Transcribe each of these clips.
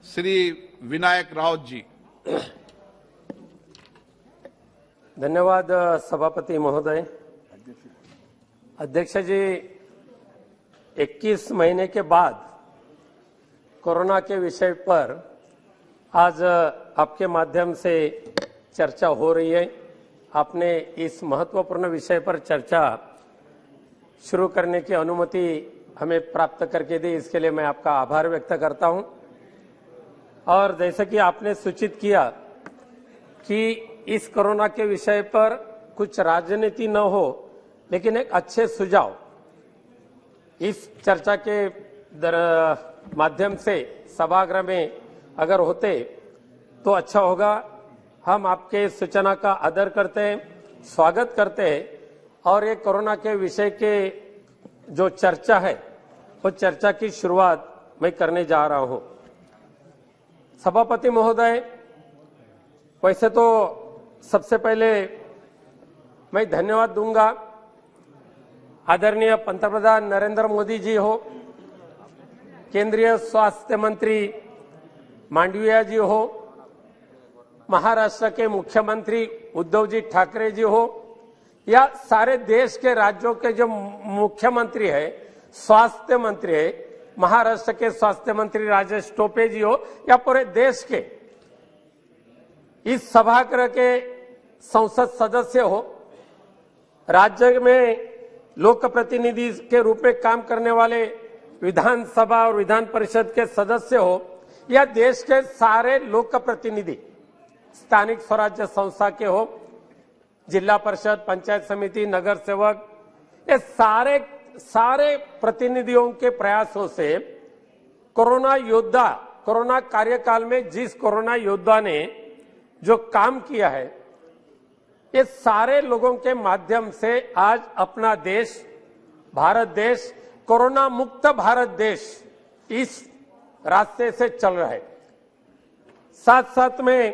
श्री विनायक राउत जी। धन्यवाद सभापति महोदय। अध्यक्ष जी, 21 महीने के बाद कोरोना के विषय पर आज आपके माध्यम से चर्चा हो रही है। आपने इस महत्वपूर्ण विषय पर चर्चा शुरू करने की अनुमति हमें प्राप्त करके दी, इसके लिए मैं आपका आभार व्यक्त करता हूं। और जैसे कि आपने सूचित किया कि इस कोरोना के विषय पर कुछ राजनीति न हो, लेकिन एक अच्छे सुझाव इस चर्चा के माध्यम से सभागृह में अगर होते तो अच्छा होगा। हम आपके सूचना का आदर करते हैं, स्वागत करते हैं और ये कोरोना के विषय के जो चर्चा है वो चर्चा की शुरुआत मैं करने जा रहा हूं। सभापति महोदय, वैसे तो सबसे पहले मैं धन्यवाद दूंगा आदरणीय पंतप्रधान नरेंद्र मोदी जी हो, केंद्रीय स्वास्थ्य मंत्री मांडविया जी हो, महाराष्ट्र के मुख्यमंत्री उद्धव जी ठाकरे जी हो, या सारे देश के राज्यों के जो मुख्यमंत्री है, स्वास्थ्य मंत्री है, महाराष्ट्र के स्वास्थ्य मंत्री राजेश टोपे जी हो, या पूरे देश के इस सभागृह के संसद सदस्य हो, राज्य में लोक प्रतिनिधि के रूप में काम करने वाले विधानसभा और विधान परिषद के सदस्य हो, या देश के सारे लोक प्रतिनिधि स्थानिक स्वराज्य संस्था के हो, जिला परिषद, पंचायत समिति, नगर सेवक, ये सारे प्रतिनिधियों के प्रयासों से कोरोना कार्यकाल में जिस कोरोना योद्धा ने जो काम किया है, ये सारे लोगों के माध्यम से आज अपना देश, भारत देश, कोरोना मुक्त भारत देश इस रास्ते से चल रहा है। साथ साथ में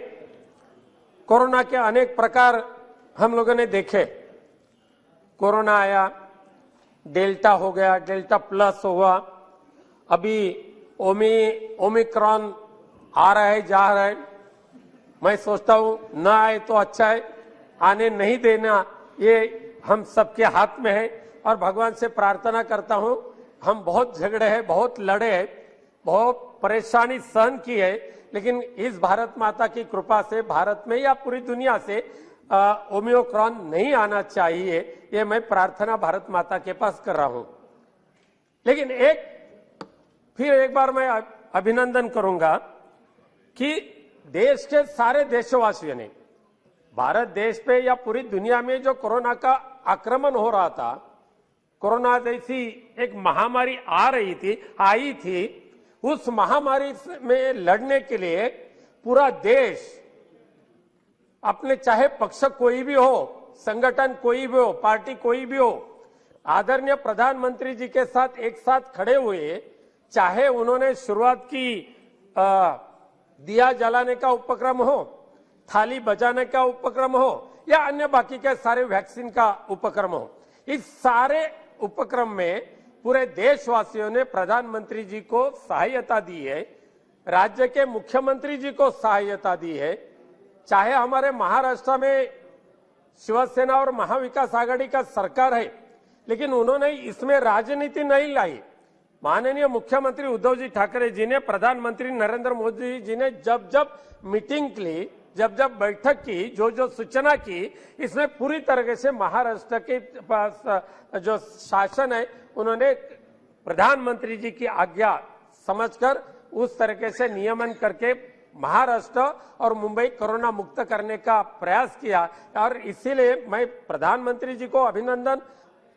कोरोना के अनेक प्रकार हम लोगों ने देखे। कोरोना आया, डेल्टा हो गया, डेल्टा प्लस हुआ, अभी ओमिक्रॉन आ रहा है, जा रहा है। मैं सोचता हूं ना आए तो अच्छा है, आने नहीं देना ये हम सबके हाथ में है। और भगवान से प्रार्थना करता हूं, हम बहुत झगड़े हैं, बहुत लड़े हैं, बहुत परेशानी सहन की है, लेकिन इस भारत माता की कृपा से भारत में या पूरी दुनिया से ओमिक्रॉन नहीं आना चाहिए, ये मैं प्रार्थना भारत माता के पास कर रहा हूं। लेकिन फिर एक बार मैं अभिनंदन करूंगा कि देश के सारे देशवासियों ने भारत देश पे या पूरी दुनिया में जो कोरोना का आक्रमण हो रहा था, कोरोना जैसी एक महामारी आई थी, उस महामारी में लड़ने के लिए पूरा देश अपने, चाहे पक्ष कोई भी हो, संगठन कोई भी हो, पार्टी कोई भी हो, आदरणीय प्रधानमंत्री जी के साथ एक साथ खड़े हुए, चाहे उन्होंने शुरुआत की दिया जलाने का उपक्रम हो, थाली बजाने का उपक्रम हो, या अन्य बाकी के सारे वैक्सीन का उपक्रम हो, इस सारे उपक्रम में पूरे देशवासियों ने प्रधानमंत्री जी को सहायता दी है, राज्य के मुख्यमंत्री जी को सहायता दी है। चाहे हमारे महाराष्ट्र में शिवसेना और महाविकास आघाड़ी का सरकार है, लेकिन उन्होंने इसमें राजनीति नहीं लाई। माननीय मुख्यमंत्री उद्धव जी ठाकरे जी ने, प्रधानमंत्री नरेंद्र मोदी जी ने जब मीटिंग ली, जब बैठक की, जो सूचना की, इसमें पूरी तरह से महाराष्ट्र के पास जो शासन है, उन्होंने प्रधानमंत्री जी की आज्ञा समझकर उस तरीके से नियमन करके महाराष्ट्र और मुंबई कोरोना मुक्त करने का प्रयास किया। और इसीलिए मैं प्रधानमंत्री जी को अभिनंदन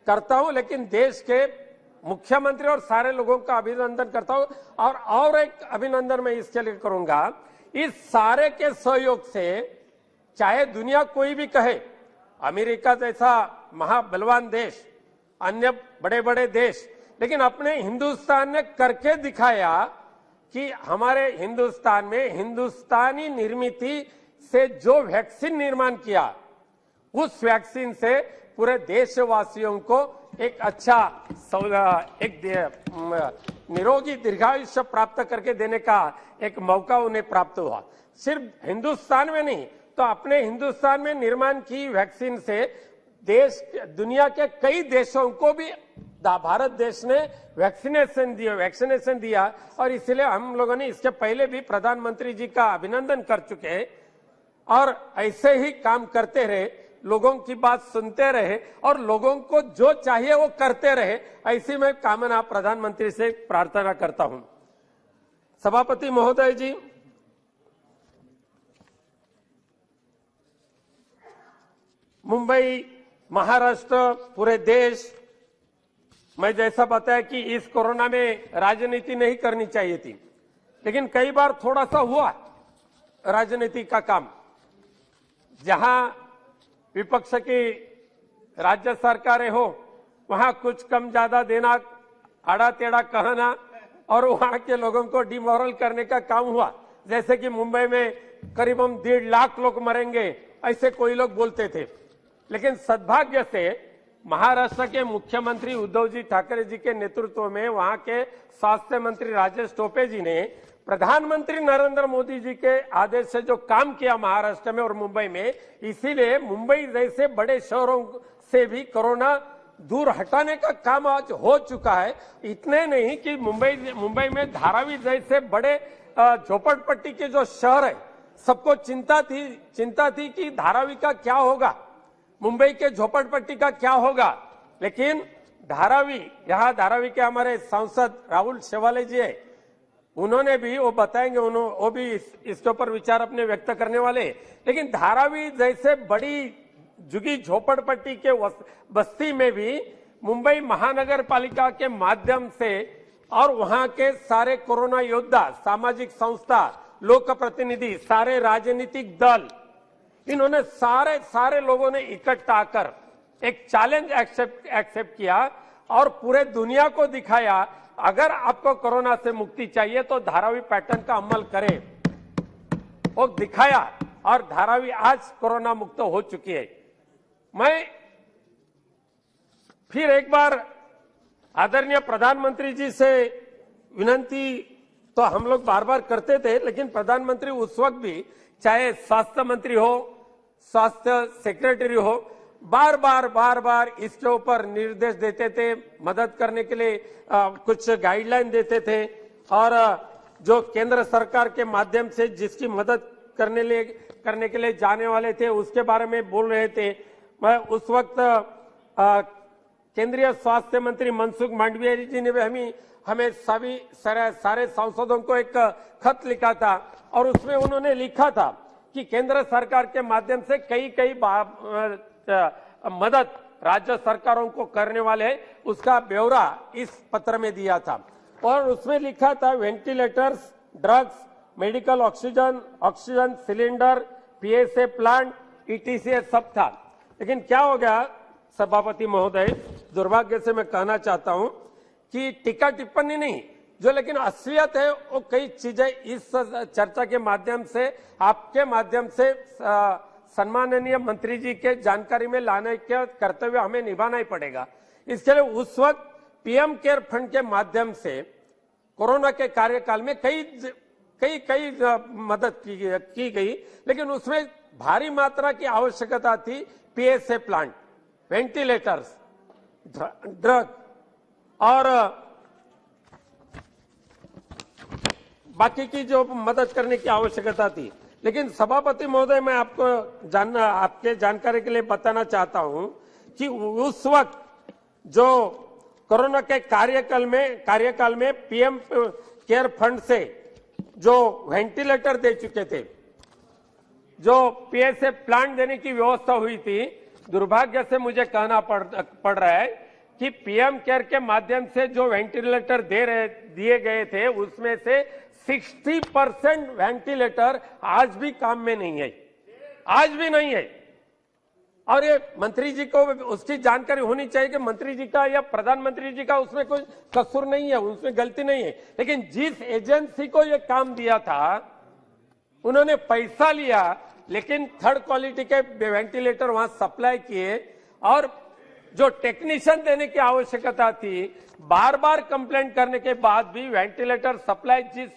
करता हूं, लेकिन देश के मुख्यमंत्री और सारे लोगों का अभिनंदन करता हूं। और एक अभिनंदन मैं इसके लिए करूंगा, इस सारे के सहयोग से, चाहे दुनिया कोई भी कहे, अमेरिका जैसा महाबलवान देश, अन्य बड़े बड़े देश, लेकिन अपने हिंदुस्तान ने करके दिखाया कि हमारे हिंदुस्तान में हिंदुस्तानी निर्मित से जो वैक्सीन निर्माण किया, उस वैक्सीन से पूरे देशवासियों को एक अच्छा निरोगी दीर्घायुष्य प्राप्त करके देने का एक मौका उन्हें प्राप्त हुआ। सिर्फ हिंदुस्तान में नहीं तो अपने हिंदुस्तान में निर्माण की वैक्सीन से देश दुनिया के कई देशों को भी भारत देश ने वैक्सीनेशन दिया और इसलिए हम लोगों ने इसके पहले भी प्रधानमंत्री जी का अभिनंदन कर चुके हैं और ऐसे ही काम करते रहे, लोगों की बात सुनते रहे और लोगों को जो चाहिए वो करते रहे, ऐसी मैं कामना प्रधानमंत्री से प्रार्थना करता हूं। सभापति महोदय जी, मुंबई, महाराष्ट्र, पूरे देश, मैं जैसा बताया कि इस कोरोना में राजनीति नहीं करनी चाहिए थी, लेकिन कई बार थोड़ा सा हुआ राजनीति का काम। जहां विपक्ष की राज्य सरकारें हो वहां कुछ कम ज्यादा देना, आड़ा टेढ़ा कहना और वहां के लोगों को डिमोरल करने का काम हुआ। जैसे कि मुंबई में करीब हम 1.5 लाख लोग मरेंगे, ऐसे कोई लोग बोलते थे। लेकिन सद्भाग्य से महाराष्ट्र के मुख्यमंत्री उद्धव जी ठाकरे जी के नेतृत्व में वहां के स्वास्थ्य मंत्री राजेश टोपे जी ने प्रधानमंत्री नरेंद्र मोदी जी के आदेश से जो काम किया महाराष्ट्र में और मुंबई में, इसीलिए मुंबई जैसे बड़े शहरों से भी कोरोना दूर हटाने का काम आज हो चुका है। इतने नहीं कि मुंबई में धारावी जैसे बड़े झोपड़पट्टी के जो शहर है, सबको चिंता थी कि धारावी का क्या होगा, मुंबई के झोपड़पट्टी का क्या होगा। लेकिन यहाँ धारावी के हमारे सांसद राहुल शेवाले जी है, उन्होंने भी, वो बताएंगे, वो भी इसके ऊपर विचार अपने व्यक्त करने वाले। लेकिन धारावी जैसे बड़ी झुगी झोपड़पट्टी के बस्ती में भी मुंबई महानगर पालिका के माध्यम से और वहां के सारे कोरोना योद्धा, सामाजिक संस्था, लोक प्रतिनिधि, सारे राजनीतिक दल, इन्होंने सारे लोगों ने इकट्ठा आकर एक चैलेंज एक्सेप्ट किया और पूरे दुनिया को दिखाया, अगर आपको कोरोना से मुक्ति चाहिए तो धारावी पैटर्न का अमल करें। वो दिखाया और धारावी आज कोरोना मुक्त हो चुकी है। मैं फिर एक बार आदरणीय प्रधानमंत्री जी से विनती तो हम लोग बार बार करते थे, लेकिन प्रधानमंत्री उस वक्त भी, चाहे स्वास्थ्य मंत्री हो, स्वास्थ्य सेक्रेटरी हो, बार बार इसके ऊपर निर्देश देते थे, मदद करने के लिए कुछ गाइडलाइन देते थे और जो केंद्र सरकार के माध्यम से जिसकी मदद करने के लिए जाने वाले थे उसके बारे में बोल रहे थे। मैं उस वक्त केंद्रीय स्वास्थ्य मंत्री मनसुख मांडविया जी ने भी हमें सारे सांसदों को एक खत लिखा था और उसमें उन्होंने लिखा था कि केंद्र सरकार के माध्यम से कई मदद राज्य सरकारों को करने वाले हैं, उसका ब्यौरा इस पत्र में दिया था और उसमें लिखा था ventilators, drugs, medical oxygen cylinder, PSA plant, etc सब था। लेकिन क्या हो गया सभापति महोदय, दुर्भाग्य से मैं कहना चाहता हूं कि टीका टिप्पणी नहीं, जो लेकिन असलियत है वो कई चीजें इस चर्चा के माध्यम से, आपके माध्यम से सम्माननीय मंत्री जी के जानकारी में लाने का कर्तव्य हमें निभाना ही पड़ेगा। इसके लिए उस वक्त पीएम केयर फंड के माध्यम से कोरोना के कार्यकाल में कई मदद की गई, लेकिन उसमें भारी मात्रा की आवश्यकता थी पीएसए प्लांट, वेंटिलेटर्स, ड्रग और बाकी की जो मदद करने की आवश्यकता थी। लेकिन सभापति महोदय, मैं आपके जानकारी के लिए बताना चाहता हूं कि उस वक्त जो कोरोना के कार्यकाल में पीएम केयर फंड से जो वेंटिलेटर दे चुके थे, जो पीएसए प्लांट देने की व्यवस्था हुई थी, दुर्भाग्य से मुझे कहना पड़ रहा है कि पीएम केयर के माध्यम से जो वेंटिलेटर दिए गए थे उसमें से 60% वेंटिलेटर आज भी काम में नहीं है, आज भी नहीं है। और ये मंत्री जी को उसकी जानकारी होनी चाहिए कि मंत्री जी का या प्रधानमंत्री जी का उसमें कोई कसूर नहीं है, उसमें गलती नहीं है। लेकिन जिस एजेंसी को ये काम दिया था उन्होंने पैसा लिया, लेकिन थर्ड क्वालिटी के वेंटिलेटर वहां सप्लाई किए और जो टेक्नीशियन देने की आवश्यकता थी, बार बार कंप्लेंट करने के बाद भी वेंटिलेटर सप्लाई जिस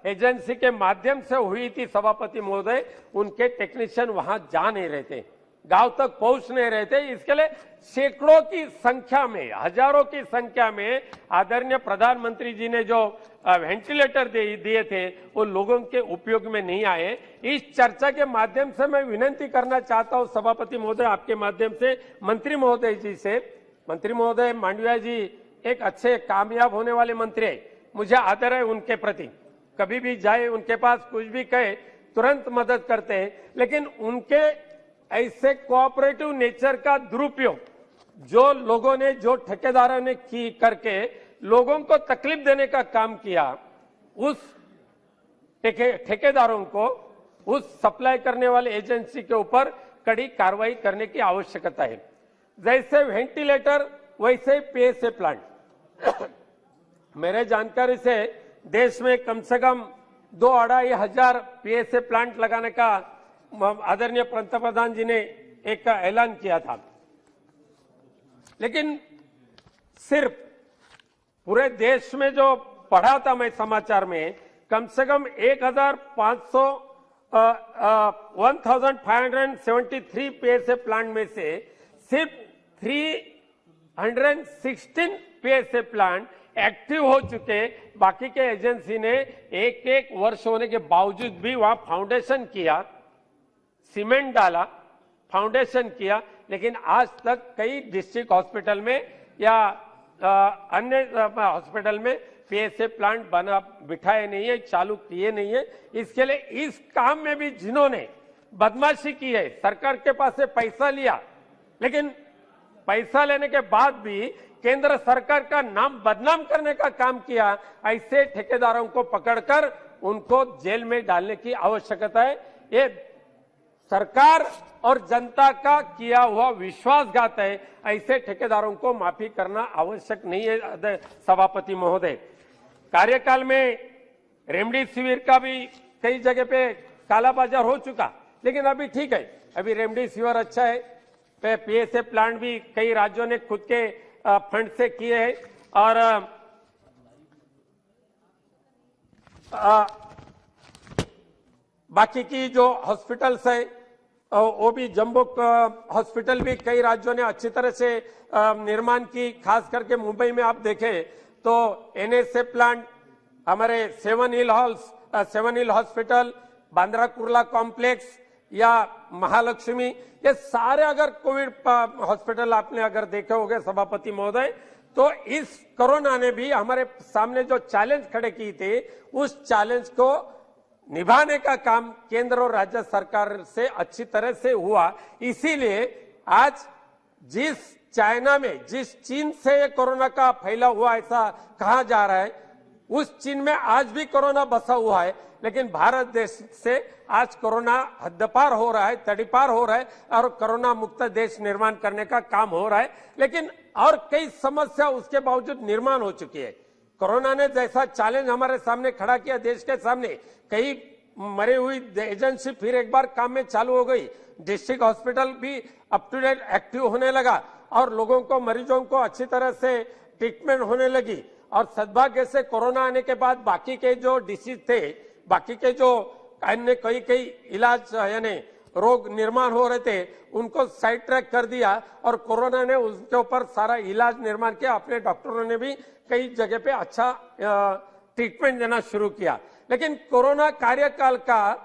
एजेंसी के माध्यम से हुई थी सभापति महोदय, उनके टेक्नीशियन वहां जा नहीं रहे थे, गांव तक पहुंच नहीं रहे थे। इसके लिए सैकड़ों की संख्या में, हजारों की संख्या में आदरणीय प्रधानमंत्री जी ने जो वेंटिलेटर दिए थे वो लोगों के उपयोग में नहीं आए। इस चर्चा के माध्यम से मैं विनती करना चाहता हूं सभापति महोदय, आपके माध्यम से मंत्री महोदय जी से। मंत्री महोदय मांडविया जी एक अच्छे कामयाब होने वाले मंत्री है, मुझे आदर है उनके प्रति, कभी भी जाए उनके पास कुछ भी कहे तुरंत मदद करते हैं, लेकिन उनके ऐसे कोऑपरेटिव नेचर का दुरुपयोग जो लोगों ने, जो ठेकेदारों ने की करके लोगों को तकलीफ देने का काम किया, उस ठेकेदारों को, उस सप्लाई करने वाले एजेंसी के ऊपर कड़ी कार्रवाई करने की आवश्यकता है। जैसे वेंटिलेटर वैसे पीएसए प्लांट मेरे जानकारी से देश में कम से कम 2-2.5 हजार पीएसए प्लांट लगाने का आदरणीय पंतप्रधान जी ने एक ऐलान किया था, लेकिन सिर्फ पूरे देश में जो पढ़ा था मैं समाचार में, कम से कम 1573 पीएसए प्लांट में से सिर्फ 316 पीएसए प्लांट एक्टिव हो चुके। बाकी के एजेंसी ने एक वर्ष होने के बावजूद भी वहां फाउंडेशन किया, सीमेंट डाला, फाउंडेशन किया, लेकिन आज तक कई डिस्ट्रिक्ट हॉस्पिटल में या अन्य हॉस्पिटल में पीएसए प्लांट बना बिठाए नहीं है, चालू किए नहीं है। इसके लिए इस काम में भी जिन्होंने बदमाशी की है, सरकार के पास से पैसा लिया, लेकिन पैसा लेने के बाद भी केंद्र सरकार का नाम बदनाम करने का काम किया, ऐसे ठेकेदारों को पकड़कर उनको जेल में डालने की आवश्यकता है। ये सरकार और जनता का किया हुआ विश्वासघात है, ऐसे ठेकेदारों को माफी करना आवश्यक नहीं है। सभापति महोदय, कार्यकाल में रेमडेसिविर का भी कई जगह पे काला बाजार हो चुका, लेकिन अभी ठीक है, अभी रेमडेसिविर अच्छा है। पीएसए प्लांट भी कई राज्यों ने खुद के फंड से किए हैं, और बाकी की जो हॉस्पिटल्स है वो भी जम्बो हॉस्पिटल भी कई राज्यों ने अच्छी तरह से निर्माण की। खास करके मुंबई में आप देखें तो एनएसए प्लांट, हमारे seven hill hospital, Bandra Kurla complex या महालक्ष्मी, ये सारे अगर कोविड हॉस्पिटल आपने अगर देखे होंगे सभापति महोदय, तो इस कोरोना ने भी हमारे सामने जो चैलेंज खड़े किए थे, उस चैलेंज को निभाने का काम केंद्र और राज्य सरकार से अच्छी तरह से हुआ। इसीलिए आज जिस चाइना में, जिस चीन से ये कोरोना का फैला हुआ ऐसा कहा जा रहा है, उस चीन में आज भी कोरोना बसा हुआ है, लेकिन भारत देश से आज कोरोना हद्दपार हो रहा है, तड़ीपार हो रहा है, और कोरोना मुक्त देश निर्माण करने का काम हो रहा है। लेकिन और कई समस्या उसके बावजूद निर्माण हो चुकी है। कोरोना ने जैसा चैलेंज हमारे सामने खड़ा किया देश के सामने, कई मरी हुई एजेंसी फिर एक बार काम में चालू हो गई, डिस्ट्रिक्ट हॉस्पिटल भी अप टू डेट एक्टिव होने लगा, और लोगों को, मरीजों को अच्छी तरह से ट्रीटमेंट होने लगी। और सद्भाग्य से कोरोना आने के बाद बाकी के जो डिसीज थे, बाकी के जो अन्य कई इलाज यानी रोग निर्माण हो रहे थे, उनको साइड ट्रैक कर दिया, और कोरोना ने उसके ऊपर सारा इलाज निर्माण किया। अपने डॉक्टरों ने भी कई जगह पे अच्छा ट्रीटमेंट देना शुरू किया। लेकिन कोरोना कार्यकाल का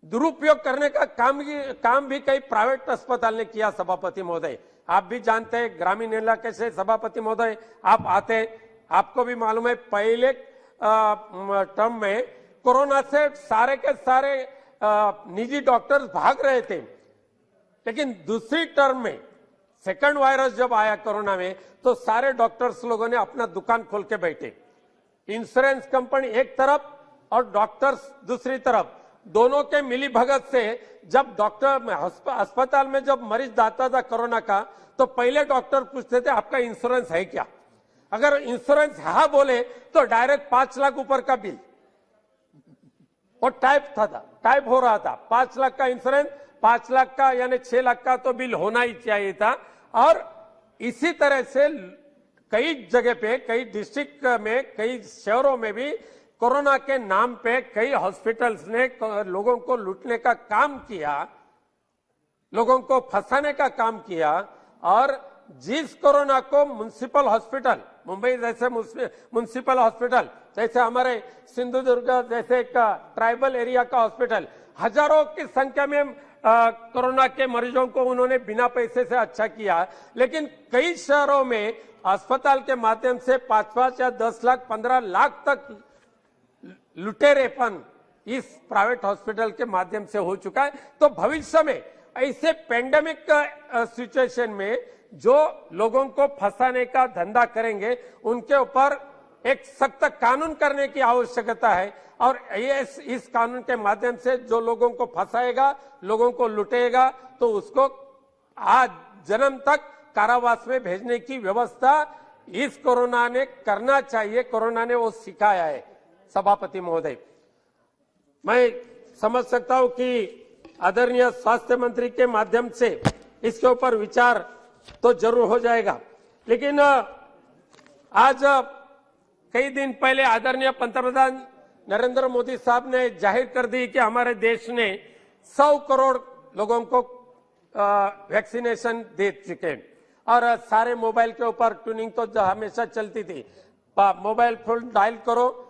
दुरुपयोग करने का काम भी कई प्राइवेट अस्पताल ने किया। सभापति महोदय, आप भी जानते हैं, ग्रामीण इलाके से सभापति महोदय आप आते, आपको भी मालूम है, पहले टर्म में कोरोना से सारे के सारे निजी डॉक्टर्स भाग रहे थे, लेकिन दूसरी टर्म में सेकंड वायरस जब आया कोरोना में, तो सारे डॉक्टर्स लोगों ने अपना दुकान खोल के बैठे। इंश्योरेंस कंपनी एक तरफ और डॉक्टर्स दूसरी तरफ, दोनों के मिली भगत से जब डॉक्टर अस्पताल में जब मरीज आता था कोरोना का, तो पहले डॉक्टर पूछते थे आपका इंश्योरेंस है क्या। अगर इंश्योरेंस हाँ बोले तो डायरेक्ट 5 लाख ऊपर का बिल, और टाइप हो रहा था। 5 लाख का इंश्योरेंस, 5 लाख का यानी 6 लाख का तो बिल होना ही चाहिए था। और इसी तरह से कई जगह पे, कई डिस्ट्रिक्ट में, कई शहरों में भी कोरोना के नाम पे कई हॉस्पिटल्स ने लोगों को लूटने का काम किया, लोगों को फंसाने का काम किया। और जिस कोरोना को म्युनिसिपल हॉस्पिटल, मुंबई जैसे म्युनिसिपल हॉस्पिटल, जैसे हमारे सिंधुदुर्ग जैसे एक ट्राइबल एरिया का हॉस्पिटल, हजारों की संख्या में कोरोना के मरीजों को उन्होंने बिना पैसे से अच्छा किया। लेकिन कई शहरों में अस्पताल के माध्यम से 5-5 या 10 लाख 15 लाख तक लुटेरेपन इस प्राइवेट हॉस्पिटल के माध्यम से हो चुका है। तो भविष्य में ऐसे पेंडेमिक सिचुएशन में जो लोगों को फंसाने का धंधा करेंगे, उनके ऊपर एक सख्त कानून करने की आवश्यकता है। और इस कानून के माध्यम से जो लोगों को फंसाएगा, लोगों को लुटेगा, तो उसको आज जन्म तक कारावास में भेजने की व्यवस्था इस कोरोना ने करना चाहिए। कोरोना ने वो सिखाया है। सभापति महोदय, मैं समझ सकता हूं कि आदरणीय स्वास्थ्य मंत्री के माध्यम से इसके ऊपर विचार तो जरूर हो जाएगा। लेकिन आज कई दिन पहले आदरणीय पंतप्रधान नरेंद्र मोदी साहब ने जाहिर कर दी कि हमारे देश ने 100 करोड़ लोगों को वैक्सीनेशन दे चुके हैं। और सारे मोबाइल के ऊपर ट्यूनिंग तो हमेशा चलती थी, मोबाइल फोन डायल करो,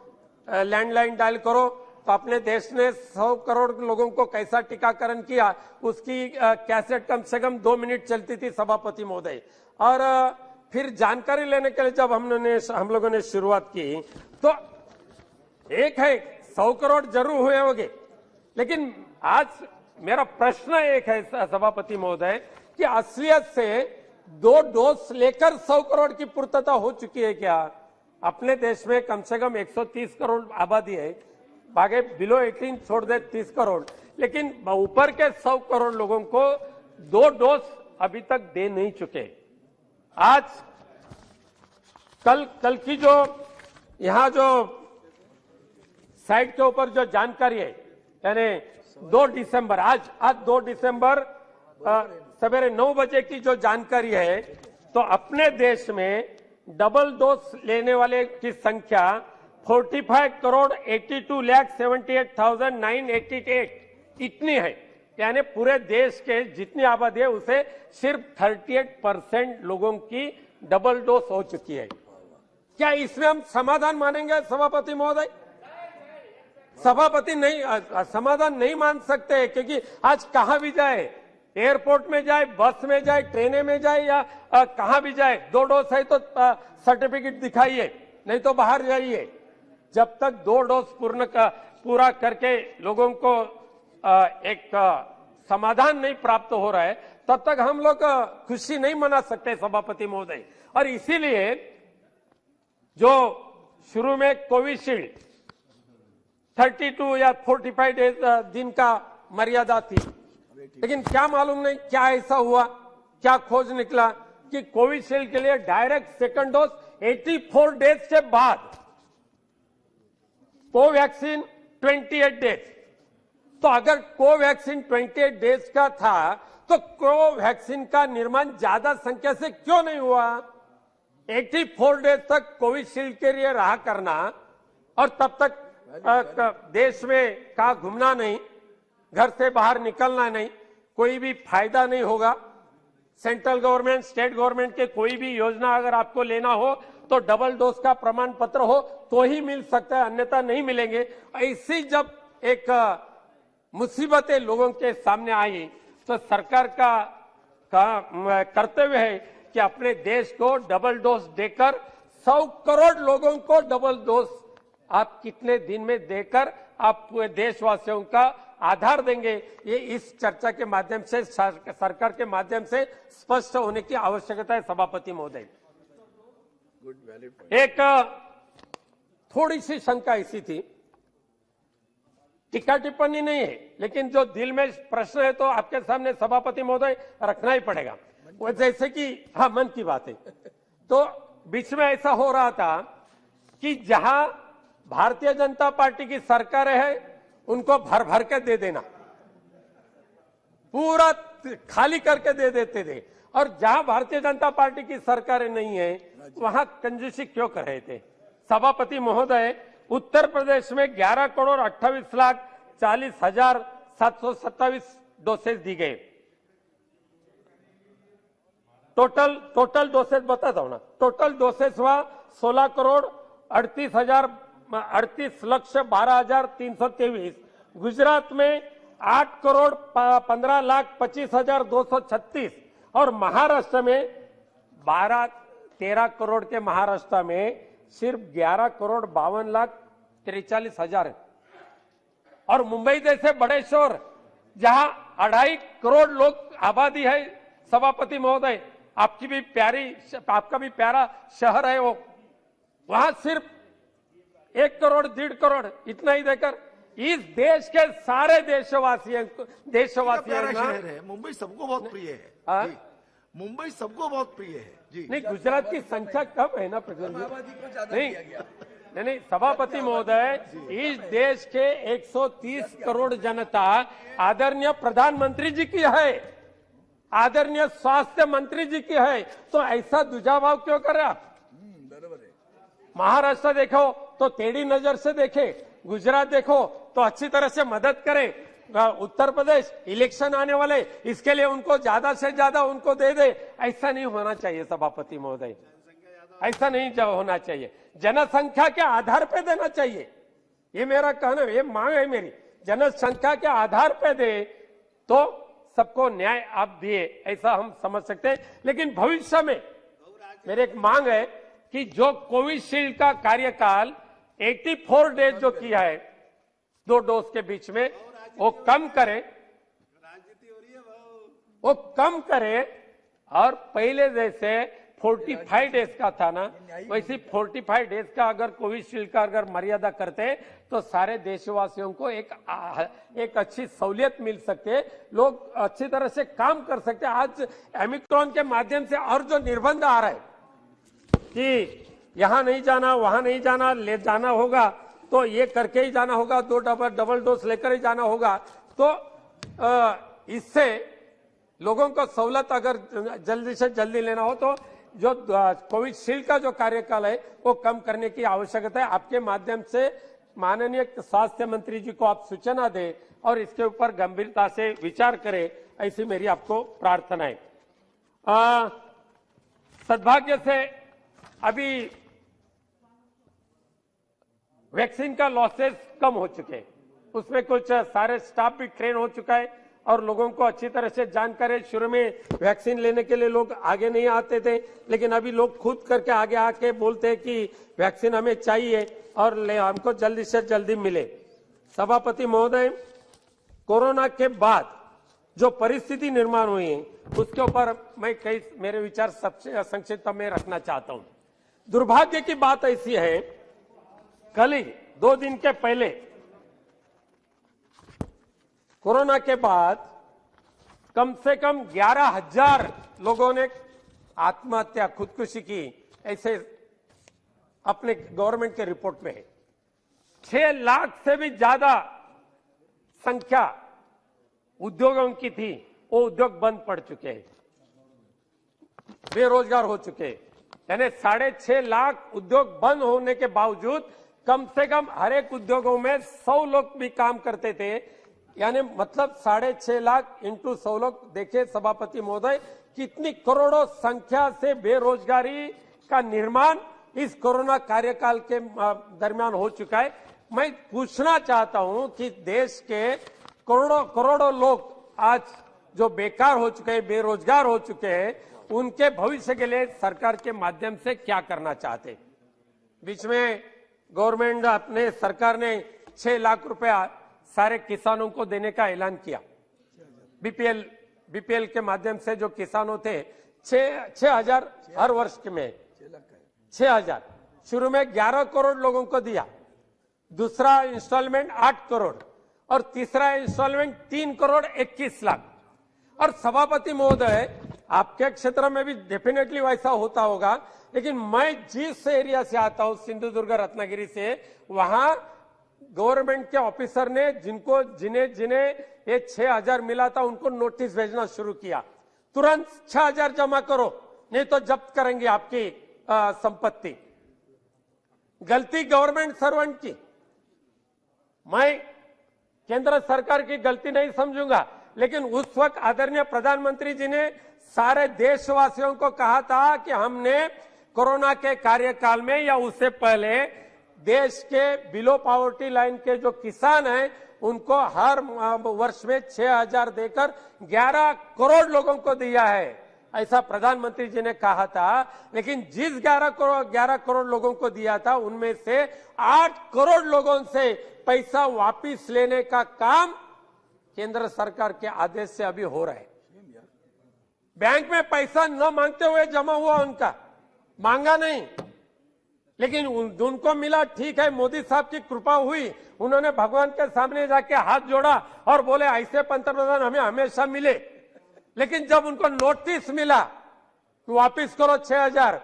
लैंडलाइन डायल करो। तो अपने देश ने 100 करोड़ लोगों को कैसा टीकाकरण किया, उसकी कैसेट कम से कम 2 मिनट चलती थी सभापति महोदय। और फिर जानकारी लेने के लिए जब हम लोगों ने शुरुआत की, तो एक है 100 करोड़ जरूर हुए होंगे, लेकिन आज मेरा प्रश्न एक है सभापति महोदय कि असलियत से 2 डोज लेकर 100 करोड़ की पूर्तता हो चुकी है क्या? अपने देश में कम से कम 130 करोड़ आबादी है, बाकी बिलो 18 छोड़ दे 30 करोड़, लेकिन ऊपर के 100 करोड़ लोगों को 2 डोज अभी तक दे नहीं चुके। आज कल की जो यहां जो साइट के ऊपर जो जानकारी है, यानी 2 दिसंबर, आज 2 दिसंबर सवेरे 9 बजे की जो जानकारी है, तो अपने देश में डबल डोज लेने वाले की संख्या 45 करोड़ 82,78,988 इतनी है। यानी पूरे देश के जितनी आबादी है उसे सिर्फ 38% लोगों की डबल डोज हो चुकी है। क्या इसमें हम समाधान मानेंगे सभापति महोदय? सभापति नहीं, समाधान नहीं मान सकते, क्योंकि आज कहां भी जाए, एयरपोर्ट में जाए, बस में जाए, ट्रेने में जाए, या कहां भी जाए, 2 डोज है तो सर्टिफिकेट दिखाइए, नहीं तो बाहर जाइए। जब तक 2 डोज पूरा करके लोगों को एक समाधान नहीं प्राप्त हो रहा है, तब तक हम लोग खुशी नहीं मना सकते सभापति महोदय। और इसीलिए जो शुरू में कोविशील्ड 32 या 45 दिन का मर्यादा थी, लेकिन क्या मालूम नहीं क्या ऐसा हुआ, क्या खोज निकला कि कोविशील्ड के लिए डायरेक्ट सेकंड डोज 84 डेज के बाद, कोवैक्सीन 28 डेज। तो अगर कोवैक्सीन 28 डेज का था, तो कोवैक्सीन का निर्माण ज्यादा संख्या से क्यों नहीं हुआ? 84 डेज तक कोविशील्ड के लिए रहा करना, और तब तक देश में कहा घूमना नहीं, घर से बाहर निकलना नहीं, कोई भी फायदा नहीं होगा। सेंट्रल गवर्नमेंट, स्टेट गवर्नमेंट के कोई भी योजना अगर आपको लेना हो तो डबल डोज का प्रमाण पत्र हो तो ही मिल सकता है, अन्यथा नहीं मिलेंगे। ऐसी जब एक मुसीबतें लोगों के सामने आई, तो सरकार का कर्तव्य है कि अपने देश को डबल डोज देकर 100 करोड़ लोगों को डबल डोज आप कितने दिन में देकर आप पूरे देशवासियों का आधार देंगे, ये इस चर्चा के माध्यम से, सरकार के माध्यम से स्पष्ट होने की आवश्यकता है सभापति महोदय। एक थोड़ी सी शंका ऐसी थी, टीका टिप्पणी नहीं है, लेकिन जो दिल में प्रश्न है तो आपके सामने सभापति महोदय रखना ही पड़ेगा। वो जैसे कि हाँ, मन की बात है, तो बीच में ऐसा हो रहा था कि जहां भारतीय जनता पार्टी की सरकार है उनको भर भर के दे देना, पूरा खाली करके दे देते थे, और जहां भारतीय जनता पार्टी की सरकारें नहीं है वहां कंजूसी क्यों कर रहे थे? सभापति महोदय, उत्तर प्रदेश में 11,28,40,727 डोसेज दी गए। टोटल डोसेज बताता हूं ना, टोटल डोसेज हुआ 16,38,12,323। गुजरात में 8,15,25,236 और महाराष्ट्र में 12-13 करोड़ के महाराष्ट्र में सिर्फ 11,52,43,000 है। और मुंबई जैसे बड़े शहर जहां 2.5 करोड़ लोग आबादी है, सभापति महोदय, आपका भी प्यारा शहर है वो, वहां सिर्फ 1 करोड़ 1.5 करोड़ इतना ही देकर इस देश के सारे देशवासियों शहर है। मुंबई सबको बहुत प्रिय है जी। मुंबई सबको बहुत प्रिय है जी। नहीं, गुजरात की संख्या कम है ना प्रज्वल जी? नहीं, सभापति महोदय, इस देश के 130 करोड़ जनता आदरणीय प्रधानमंत्री जी की है, आदरणीय स्वास्थ्य मंत्री जी की है, तो ऐसा दुजाभाव क्यों कर रहे आप? महाराष्ट्र देखो तो टेढ़ी नजर से देखे, गुजरात देखो तो अच्छी तरह से मदद करे, उत्तर प्रदेश इलेक्शन आने वाले इसके लिए उनको ज्यादा से ज्यादा उनको दे दे। ऐसा नहीं होना चाहिए सभापति महोदय, ऐसा नहीं होना चाहिए। जनसंख्या के आधार पे देना चाहिए, ये मेरा कहना, ये मांग है मेरी। जनसंख्या के आधार पे दे तो सबको न्याय आप दिए, ऐसा हम समझ सकते हैं। लेकिन भविष्य में मेरी एक मांग है कि जो कोविशील्ड का कार्यकाल 84 डेज जो किया है 2 डोज के बीच में, वो कम करे और पहले जैसे 45 डेज का था ना, वैसे 45 डेज का अगर कोविशील्ड का अगर मर्यादा करते तो सारे देशवासियों को एक अच्छी सहूलियत मिल सकते, लोग अच्छी तरह से काम कर सकते। आज ओमिक्रॉन के माध्यम से और जो निर्बंध आ रहा है कि यहां नहीं जाना, वहां नहीं जाना, ले जाना होगा तो ये करके ही जाना होगा, 2 डबल डोज लेकर ही जाना होगा, तो इससे लोगों को सहूलत अगर जल्दी से जल्दी लेना हो तो जो कोविशील्ड का जो कार्यकाल है वो कम करने की आवश्यकता है। आपके माध्यम से माननीय स्वास्थ्य मंत्री जी को आप सूचना दें और इसके ऊपर गंभीरता से विचार करें, ऐसी मेरी आपको प्रार्थना है। सद्भाग्य से अभी वैक्सीन का लॉसेस कम हो चुके हैं, उसमें कुछ सारे स्टाफ भी ट्रेन हो चुका है और लोगों को अच्छी तरह से जानकारी। शुरू में वैक्सीन लेने के लिए लोग आगे नहीं आते थे, लेकिन अभी लोग खुद करके आगे आके बोलते हैं कि वैक्सीन हमें चाहिए और हमको जल्दी से जल्दी मिले। सभापति महोदय, कोरोना के बाद जो परिस्थिति निर्माण हुई है उसके ऊपर मैं कई मेरे विचार सबसे संक्षिप्त में रखना चाहता हूं। दुर्भाग्य की बात ऐसी है, कल ही 2 दिन के पहले कोरोना के बाद कम से कम 11,000 लोगों ने आत्महत्या, खुदकुशी की, ऐसे अपने गवर्नमेंट के रिपोर्ट में है। 6 लाख से भी ज्यादा संख्या उद्योगों की थी, वो उद्योग बंद पड़ चुके हैं, बेरोजगार हो चुके हैं। यानी 6.5 लाख उद्योग बंद होने के बावजूद कम से कम हर एक उद्योगों में 100 लोग भी काम करते थे। यानी मतलब 6.5 लाख इंटू 100 लोग, देखिए सभापति महोदय कितनी करोड़ों संख्या से बेरोजगारी का निर्माण इस कोरोना कार्यकाल के दरमियान हो चुका है। मैं पूछना चाहता हूं कि देश के करोड़ों लोग आज जो बेकार हो चुके हैं, बेरोजगार हो चुके हैं, उनके भविष्य के लिए सरकार के माध्यम से क्या करना चाहते? बीच में गवर्नमेंट अपने सरकार ने 6 लाख रुपया सारे किसानों को देने का ऐलान किया। बीपीएल के माध्यम से जो किसानों थे 6,000 हर वर्ष में 6,000 शुरू में 11 करोड़ लोगों को दिया, दूसरा इंस्टॉलमेंट 8 करोड़ और तीसरा इंस्टॉलमेंट 3 करोड़ 21 लाख। और सभापति महोदय, आपके क्षेत्र में भी डेफिनेटली वैसा होता होगा, लेकिन मैं जिस एरिया से आता हूं सिंधुदुर्ग रत्नागिरी से, वहां गवर्नमेंट के ऑफिसर ने जिन्हें ये 6,000 मिला था उनको नोटिस भेजना शुरू किया। तुरंत 6,000 जमा करो, नहीं तो जब्त करेंगे आपकी संपत्ति। गलती गवर्नमेंट सर्वेंट की, मैं केंद्र सरकार की गलती नहीं समझूंगा, लेकिन उस वक्त आदरणीय प्रधानमंत्री जी ने सारे देशवासियों को कहा था कि हमने कोरोना के कार्यकाल में या उससे पहले देश के बिलो पॉवर्टी लाइन के जो किसान हैं उनको हर वर्ष में 6,000 देकर 11 करोड़ लोगों को दिया है, ऐसा प्रधानमंत्री जी ने कहा था। लेकिन जिस 11 करोड़ लोगों को दिया था उनमें से 8 करोड़ लोगों से पैसा वापिस लेने का काम केंद्र सरकार के आदेश से अभी हो रहा है। बैंक में पैसा न मांगते हुए जमा हुआ, उनका मांगा नहीं, लेकिन उनको मिला, ठीक है, मोदी साहब की कृपा हुई, उन्होंने भगवान के सामने जाके हाथ जोड़ा और बोले ऐसे पंतप्रधान हमें हमेशा मिले। लेकिन जब उनको नोटिस मिला कि वापिस करो 6,000,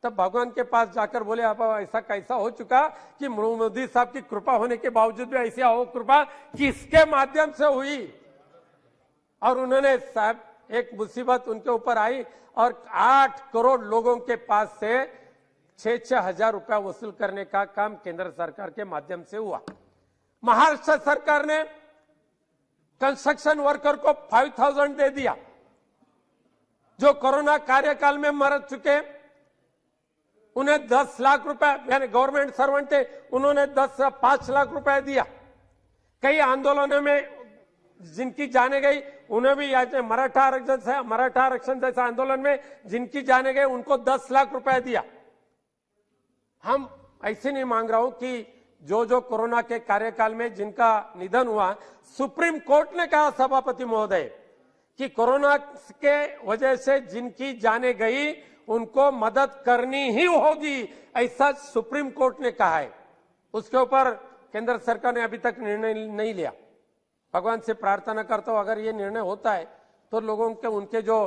तब भगवान के पास जाकर बोले अब ऐसा कैसा हो चुका कि मोदी साहब की कृपा होने के बावजूद भी ऐसी हो कृपा किसके माध्यम से हुई। और उन्होंने साहब एक मुसीबत उनके ऊपर आई और 8 करोड़ लोगों के पास से 6-6 हजार रुपया वसूल करने का काम केंद्र सरकार के माध्यम से हुआ। महाराष्ट्र सरकार ने कंस्ट्रक्शन वर्कर को 5,000 दे दिया, जो कोरोना कार्यकाल में मर चुके, उन्हें 10 लाख रुपए, यानी गवर्नमेंट सर्वेंट थे, उन्होंने 5 लाख रुपए दिया। कई आंदोलनों में जिनकी जाने गई उन्हें भी, मराठा आरक्षण जैसे आंदोलन में जिनकी जाने गई उनको 10 लाख रुपए दिया। हम ऐसे नहीं मांग रहा हूं कि जो कोरोना के कार्यकाल में जिनका निधन हुआ, सुप्रीम कोर्ट ने कहा सभापति महोदय कि कोरोना के वजह से जिनकी जाने गई उनको मदद करनी ही होगी, ऐसा सुप्रीम कोर्ट ने कहा है। उसके ऊपर केंद्र सरकार ने अभी तक निर्णय नहीं लिया। भगवान से प्रार्थना करता हूं अगर ये निर्णय होता है तो लोगों के, उनके जो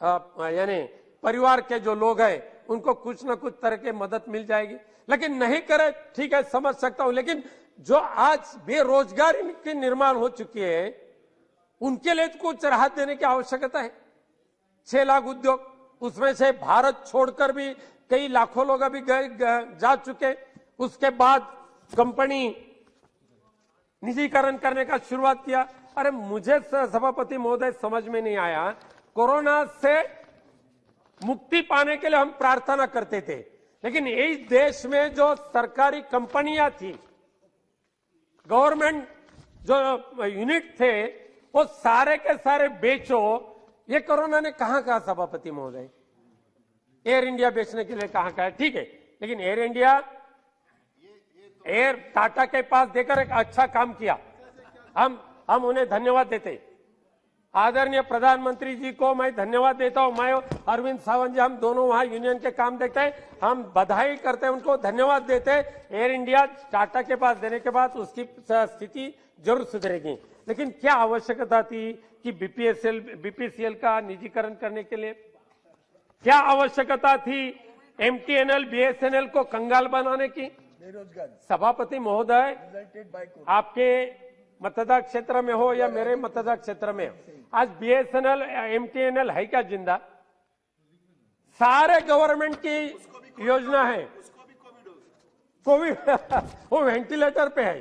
यानी परिवार के जो लोग हैं उनको कुछ न कुछ तरह के मदद मिल जाएगी। लेकिन नहीं करे, ठीक है, समझ सकता हूं, लेकिन जो आज बेरोजगारी की निर्माण हो चुकी है उनके लिए तो कुछ राहत देने की आवश्यकता है। 6 लाख उद्योग, उसमें से भारत छोड़कर भी कई लाखों लोग अभी जा चुके। उसके बाद कंपनी निजीकरण करने का शुरुआत किया। अरे मुझे सभापति महोदय समझ में नहीं आया, कोरोना से मुक्ति पाने के लिए हम प्रार्थना करते थे, लेकिन इस देश में जो सरकारी कंपनियां थी, गवर्नमेंट जो यूनिट थे, वो सारे के सारे बेचो। ये कोरोना ने कहां कहा सभापति महोदय? एयर इंडिया बेचने के लिए कहां कहा? ठीक है, लेकिन एयर इंडिया टाटा के पास देकर एक अच्छा काम किया, हम उन्हें धन्यवाद देते। आदरणीय प्रधानमंत्री जी को मैं धन्यवाद देता हूं, मैं अरविंद सावंत जी, हम दोनों वहां यूनियन के काम देखते हैं, हम बधाई करते हैं, उनको धन्यवाद देते हैं। एयर इंडिया टाटा के पास देने के बाद उसकी स्थिति जरूर सुधरेगी। लेकिन क्या आवश्यकता थी कि बीपीसीएल का निजीकरण करने के लिए? क्या आवश्यकता थी एमटीएनएल बीएसएनएल को कंगाल बनाने की? सभापति महोदय, आपके मतदान क्षेत्र में हो या मेरे मतदान क्षेत्र में, आज बीएसएनएल एमटीएनएल है क्या जिंदा? सारे गवर्नमेंट की योजना है, कोविड वो वेंटिलेटर पे है।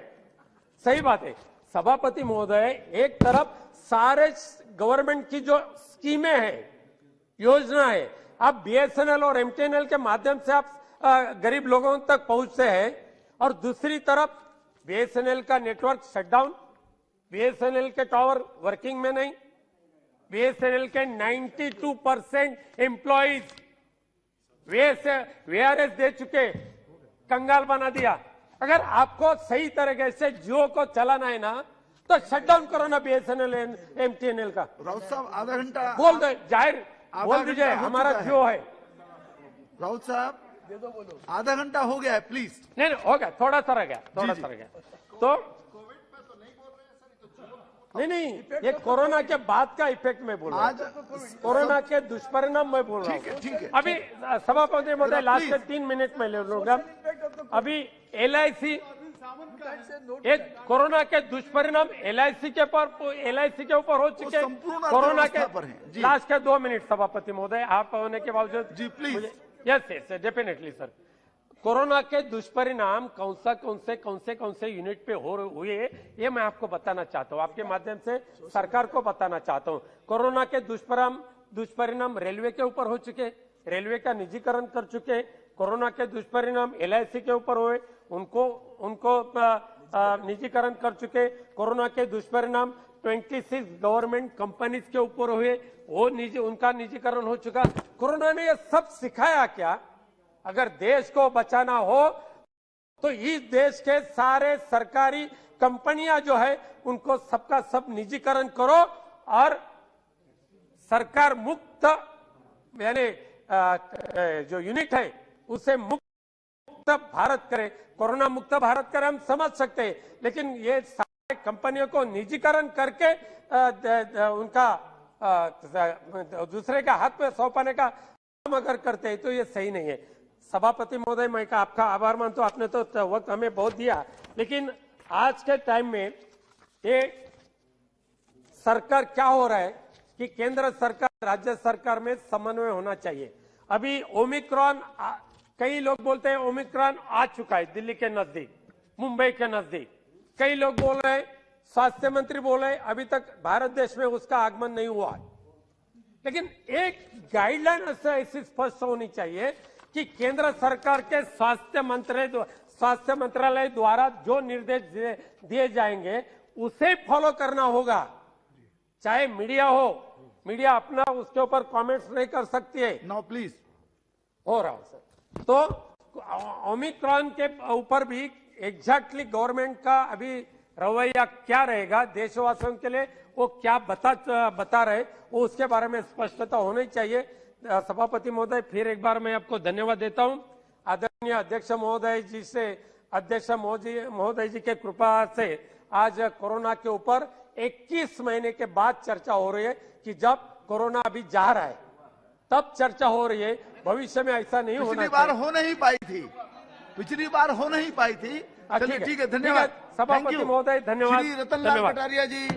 सही बात है सभापति महोदय, एक तरफ सारे गवर्नमेंट की जो स्कीमें हैं, योजना है, आप बीएसएनएल और एमटीएनएल के माध्यम से आप गरीब लोगों तक पहुंचते हैं, और दूसरी तरफ बीएसएनएल का नेटवर्क शटडाउन, बीएसएनएल के टावर वर्किंग में नहीं, बीएसएनएल के 92% एम्प्लॉइज वीआरएस दे चुके, कंगाल बना दिया। अगर आपको सही तरीके से जियो को चलाना है ना, तो शटडाउन करो ना बीएसएनएल एमटीएनएल का। राउत साहब आधा घंटा बोल दो, जाहिर बोल दीजिए हमारा जियो है। राउत साहब आधा घंटा हो गया है, प्लीज। नहीं हो गया, थोड़ा सा रह गया, थोड़ा सा रह गया। तो नहीं, ये कोरोना के बाद का इफेक्ट में बोल रहा हूं, कोरोना के दुष्परिणाम में बोल रहा हूं। ठीक है। अभी सभापति महोदय लास्ट के 3 मिनट में ले लूंगा। अभी LIC एक कोरोना के दुष्परिणाम एलआईसी के ऊपर हो चुके हैं। संपूर्ण कोरोना के अर्थव्यवस्था पर हैं। जी। लास्ट के 2 मिनट सभापति महोदय, आप होने के बावजूद जी, please. Yes definitely sir. Corona के दुष्परिणाम कौन से यूनिट पे हुए, ये मैं आपको बताना चाहता हूँ, आपके माध्यम से सरकार को बताना चाहता हूँ। कोरोना के दुष्परिणाम रेलवे के ऊपर हो चुके, रेलवे का निजीकरण कर चुके। कोरोना के दुष्परिणाम एलआईसी के ऊपर हुए, उनको निजीकरण कर चुके। कोरोना के दुष्परिणाम 26 गवर्नमेंट कंपनीज के ऊपर हुए, उनका निजीकरण हो चुका। कोरोना ने ये सब सिखाया क्या? अगर देश को बचाना हो तो इस देश के सारे सरकारी कंपनियां जो है उनको सबका सब निजीकरण करो और सरकार मुक्त यानी जो यूनिट है उसे मुक्त भारत करे, कोरोना मुक्त भारत करे, हम समझ सकते हैं। लेकिन ये सारे कंपनियों को निजीकरण करके उनका दूसरे के हाथ में सौंपने का काम अगर करते हैं तो ये सही नहीं है। सभापति महोदय, मैं आपका आभार मानता हूं, आपने तो वक्त हमें बहुत दिया, लेकिन आज के टाइम में ये सरकार क्या हो रहा है कि केंद्र सरकार राज्य सरकार में समन्वय होना चाहिए। अभी ओमिक्रॉन, कई लोग बोलते हैं ओमिक्रॉन आ चुका है दिल्ली के नजदीक, मुंबई के नजदीक। कई लोग बोल रहे हैं, स्वास्थ्य मंत्री बोल रहे हैं अभी तक भारत देश में उसका आगमन नहीं हुआ है। लेकिन एक गाइडलाइन ऐसी स्पष्ट होनी चाहिए कि केंद्र सरकार के स्वास्थ्य मंत्रालय द्वारा जो निर्देश दिए जाएंगे उसे फॉलो करना होगा। चाहे मीडिया हो, मीडिया अपना उसके ऊपर कमेंट्स नहीं कर सकती है। Now please. हो रहा हूं सर। तो ओमिक्रॉन के ऊपर भी एग्जैक्टली गवर्नमेंट का अभी रवैया क्या रहेगा देशवासियों के लिए, वो क्या बता रहे, वो उसके बारे में स्पष्टता होनी चाहिए। सभापति महोदय, फिर एक बार मैं आपको धन्यवाद देता हूं। आदरणीय अध्यक्ष महोदय जी के कृपा से आज कोरोना के ऊपर 21 महीने के बाद चर्चा हो रही है कि जब कोरोना अभी जा रहा है तब चर्चा हो रही है। भविष्य में ऐसा नहीं होना चाहिए। पिछली बार हो नहीं पाई थी। चलिए ठीक है, धन्यवाद सभापति महोदय, धन्यवाद। श्री रतनलाल कटारिया जी।